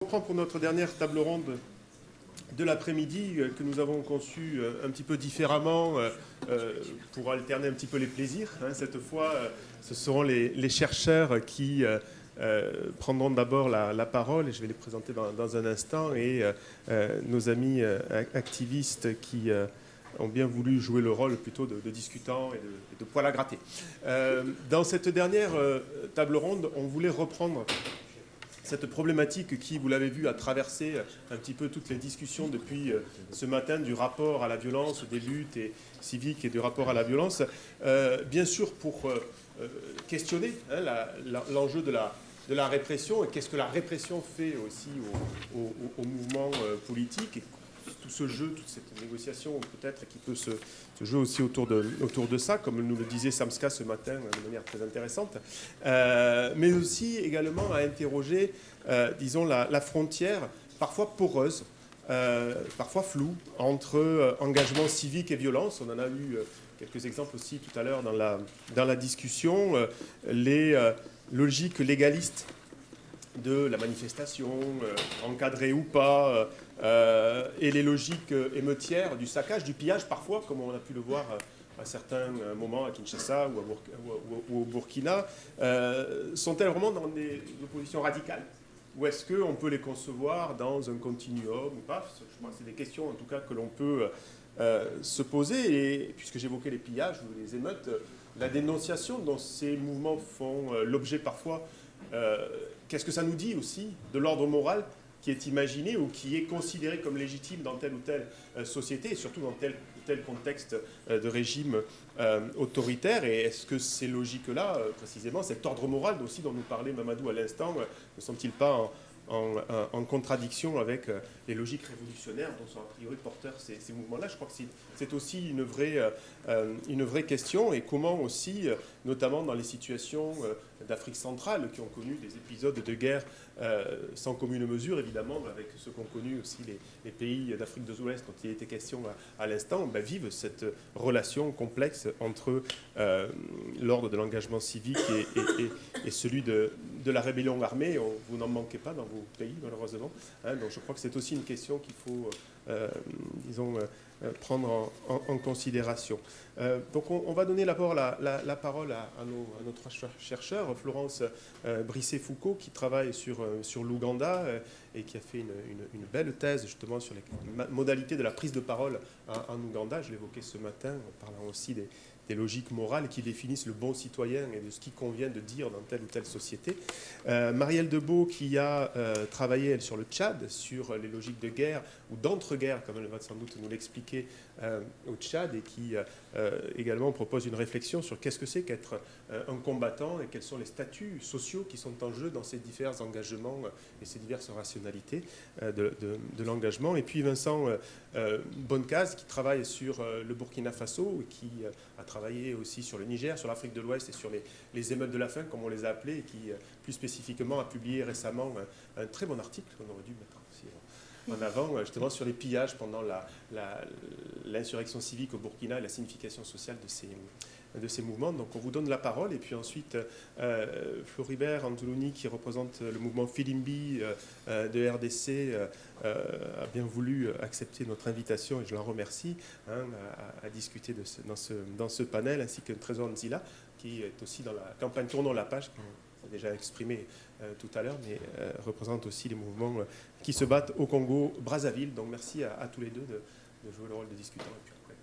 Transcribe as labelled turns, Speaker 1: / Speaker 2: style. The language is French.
Speaker 1: reprend pour notre dernière table ronde de l'après-midi que nous avons conçue un petit peu différemment pour alterner un petit peu les plaisirs. Cette fois, ce seront les chercheurs qui prendront d'abord la parole, et je vais les présenter dans un instant, et nos amis activistes qui ont bien voulu jouer le rôle plutôt de discutants et de poil à gratter. Dans cette dernière table ronde, on voulait reprendre cette problématique qui, vous l'avez vu, a traversé un petit peu toutes les discussions depuis ce matin du rapport à la violence, des luttes civiques et du rapport à la violence, bien sûr pour questionner l'enjeu de la répression et qu'est-ce que la répression fait aussi au mouvement politique. Et tout ce jeu, toute cette négociation peut-être qui peut se jouer aussi autour de ça, comme nous le disait Samska ce matin de manière très intéressante, mais aussi également à interroger, disons, la frontière parfois poreuse, parfois floue, entre engagement civique et violence. On en a eu quelques exemples aussi tout à l'heure dans la discussion, les logiques légalistes de la manifestation, encadrée ou pas, et les logiques émeutières du saccage, du pillage parfois, comme on a pu le voir à certains moments à Kinshasa ou au Burkina, sont-elles vraiment dans des oppositions radicales? Ou est-ce qu'on peut les concevoir dans un continuum ou pas? Je crois que c'est des questions en tout cas que l'on peut se poser. Et puisque j'évoquais les pillages ou les émeutes, la dénonciation dont ces mouvements font l'objet parfois, qu'est-ce que ça nous dit aussi de l'ordre moral qui est imaginé ou qui est considéré comme légitime dans telle ou telle société, et surtout dans tel ou tel contexte de régime autoritaire? Et est-ce que ces logiques-là, précisément, cet ordre moral aussi dont nous parlait Mamadou à l'instant, ne sont-ils pas en contradiction avec les logiques révolutionnaires dont sont a priori porteurs ces mouvements-là? Je crois que c'est aussi une vraie question, et comment aussi, notamment dans les situations d'Afrique centrale qui ont connu des épisodes de guerre sans commune mesure, évidemment, avec ce qu'ont connu aussi les pays d'Afrique de l'Ouest dont il était question à l'instant, vivent cette relation complexe entre l'ordre de l'engagement civique et celui de la rébellion armée. Vous n'en manquez pas dans vos pays, malheureusement. Donc je crois que c'est aussi une question qu'il faut, disons, prendre en considération. Donc on va donner d'abord la parole à nos trois chercheurs. Florence Brisset-Foucault, qui travaille sur l'Ouganda et qui a fait une belle thèse justement sur les modalités de la prise de parole en Ouganda. Je l'évoquais ce matin en parlant aussi des logiques morales qui définissent le bon citoyen et de ce qui convient de dire dans telle ou telle société. Marielle Debeau, qui a travaillé, elle, sur le Tchad, sur les logiques de guerre ou d'entre-guerre, comme elle va sans doute nous l'expliquer, au Tchad, et qui également propose une réflexion sur qu'est-ce que c'est qu'être un combattant et quels sont les statuts sociaux qui sont en jeu dans ces divers engagements et ces diverses rationalités de l'engagement. Et puis Vincent Bonnecase, qui travaille sur le Burkina Faso et qui a travaillé aussi sur le Niger, sur l'Afrique de l'Ouest et sur les émeutes de la faim, comme on les a appelées, et qui plus spécifiquement a publié récemment un très bon article qu'on aurait dû mettre aussi en avant, justement sur les pillages pendant l'insurrection civique au Burkina et la signification sociale de ces mouvements. Donc on vous donne la parole, et puis ensuite Floribert Anzoulouni, qui représente le mouvement Filimbi de RDC, a bien voulu accepter notre invitation, et je l'en remercie, à discuter dans ce panel, ainsi que Trésor Nzila, qui est aussi dans la campagne Tournons la page, qu'on a déjà exprimé tout à l'heure, mais représente aussi les mouvements qui se battent au Congo-Brazzaville. Donc merci à tous les deux de jouer le rôle de discutants. Et puis après,